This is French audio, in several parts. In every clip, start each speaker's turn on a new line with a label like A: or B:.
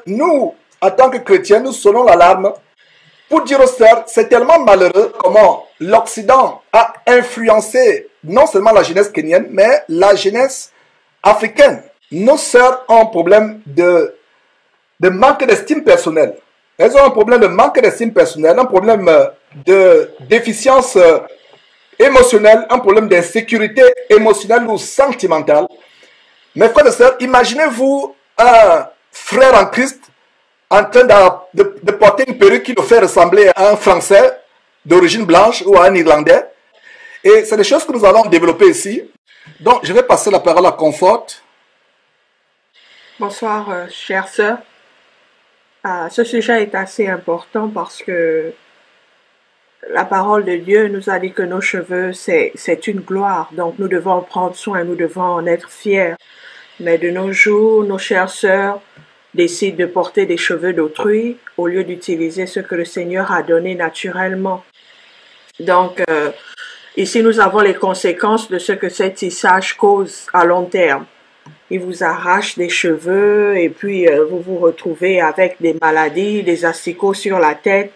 A: nous, en tant que chrétiens, nous sonnons l'alarme pour dire aux sœurs, c'est tellement malheureux comment l'Occident a influencé non seulement la jeunesse kenyenne, mais la jeunesse africaine. Nos sœurs ont un problème de manque d'estime personnelle. Elles ont un problème de manque d'estime personnelle, un problème de déficience émotionnelle, un problème d'insécurité émotionnelle ou sentimentale. Mes frères et sœurs, imaginez-vous un frère en Christ en train de porter une perruque qui nous fait ressembler à un Français d'origine blanche ou à un Irlandais. Et c'est des choses que nous allons développer ici. Donc, je vais passer la parole à Comfort.
B: Bonsoir, chère sœur. Ce sujet est assez important parce que la parole de Dieu nous a dit que nos cheveux, c'est une gloire. Donc, nous devons en prendre soin, nous devons en être fiers. Mais de nos jours, nos chères sœurs décident de porter des cheveux d'autrui au lieu d'utiliser ce que le Seigneur a donné naturellement. Donc, ici, nous avons les conséquences de ce que ce tissage cause à long terme. Il vous arrache des cheveux et puis vous vous retrouvez avec des maladies, des asticots sur la tête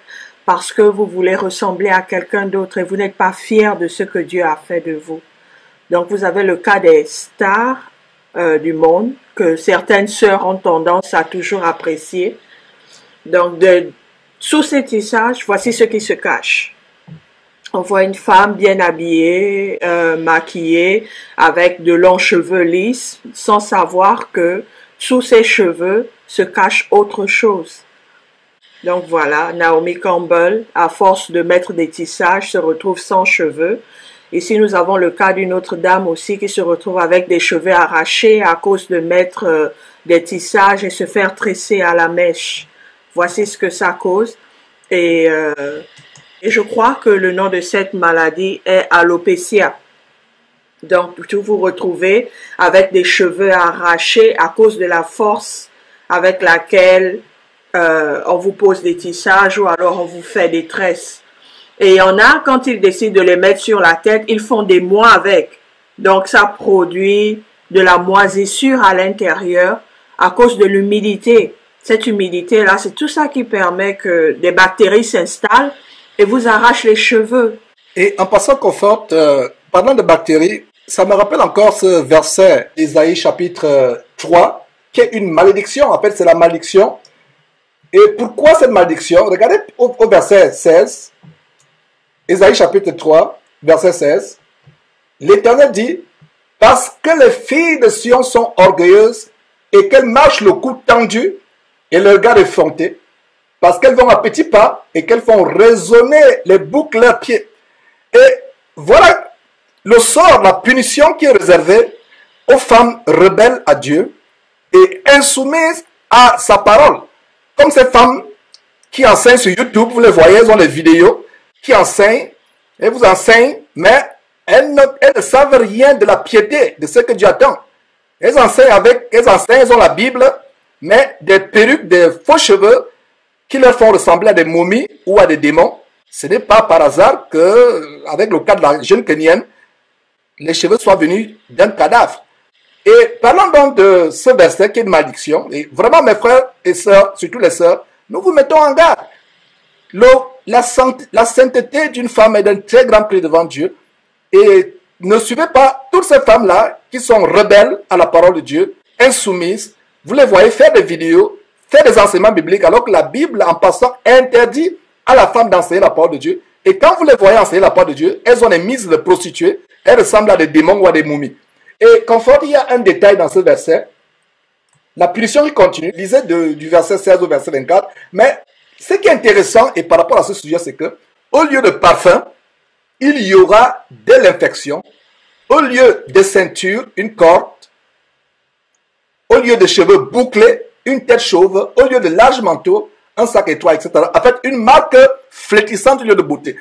B: parce que vous voulez ressembler à quelqu'un d'autre et vous n'êtes pas fier de ce que Dieu a fait de vous. Donc, vous avez le cas des stars du monde que certaines sœurs ont tendance à toujours apprécier. Donc, sous ces tissages, voici ce qui se cache. On voit une femme bien habillée, maquillée, avec de longs cheveux lisses, sans savoir que sous ses cheveux se cache autre chose. Donc voilà, Naomi Campbell, à force de mettre des tissages, se retrouve sans cheveux. Ici, nous avons le cas d'une autre dame aussi qui se retrouve avec des cheveux arrachés à cause de mettre des tissages et se faire tresser à la mèche. Voici ce que ça cause. Et je crois que le nom de cette maladie est alopécia. Donc, vous vous retrouvez avec des cheveux arrachés à cause de la force avec laquelle on vous pose des tissages ou alors on vous fait des tresses. Et il y en a, quand ils décident de les mettre sur la tête, ils font des mois avec. Donc, ça produit de la moisissure à l'intérieur à cause de l'humidité. Cette humidité-là, c'est tout ça qui permet que des bactéries s'installent et vous arrachent les cheveux.
A: Et en passant Comfort, parlant de bactéries, ça me rappelle encore ce verset d'Ésaïe chapitre 3, qui est une malédiction. En fait, c'est la malédiction. Et pourquoi cette malédiction? Regardez au verset 16. Ésaïe chapitre 3, verset 16. L'Éternel dit, parce que les filles de Sion sont orgueilleuses et qu'elles marchent le cou tendu et le regard effronté, parce qu'elles vont à petits pas et qu'elles font résonner les boucles leurs pieds. Et voilà le sort, la punition qui est réservée aux femmes rebelles à Dieu et insoumises à sa parole. Comme ces femmes qui enseignent sur YouTube, vous les voyez, elles ont des vidéos qui enseignent, elles vous enseignent, mais elles ne savent rien de la piété, de ce que Dieu attend. Elles enseignent, elles ont la Bible, mais des perruques, des faux cheveux qui leur font ressembler à des momies ou à des démons. Ce n'est pas par hasard que, avec le cas de la jeune Kenyenne, les cheveux soient venus d'un cadavre. Et parlons donc de ce verset qui est une malédiction. Et vraiment, mes frères et sœurs, surtout les sœurs, nous vous mettons en garde. La sainteté d'une femme est d'un très grand prix devant Dieu. Et ne suivez pas toutes ces femmes-là qui sont rebelles à la parole de Dieu, insoumises. Vous les voyez faire des vidéos, faire des enseignements bibliques, alors que la Bible, en passant, interdit à la femme d'enseigner la parole de Dieu. Et quand vous les voyez enseigner la parole de Dieu, elles ont des mises de prostituées, elles ressemblent à des démons ou à des momies. Et Comfort, il y a un détail dans ce verset. La punition qui continue, lisez du verset 16 au verset 24. Mais ce qui est intéressant, et par rapport à ce sujet, c'est que au lieu de parfum, il y aura de l'infection. Au lieu de ceinture, une corde. Au lieu de cheveux bouclés, une tête chauve. Au lieu de large manteau, un sac étroit, etc. En fait, une marque flétrissante au lieu de beauté.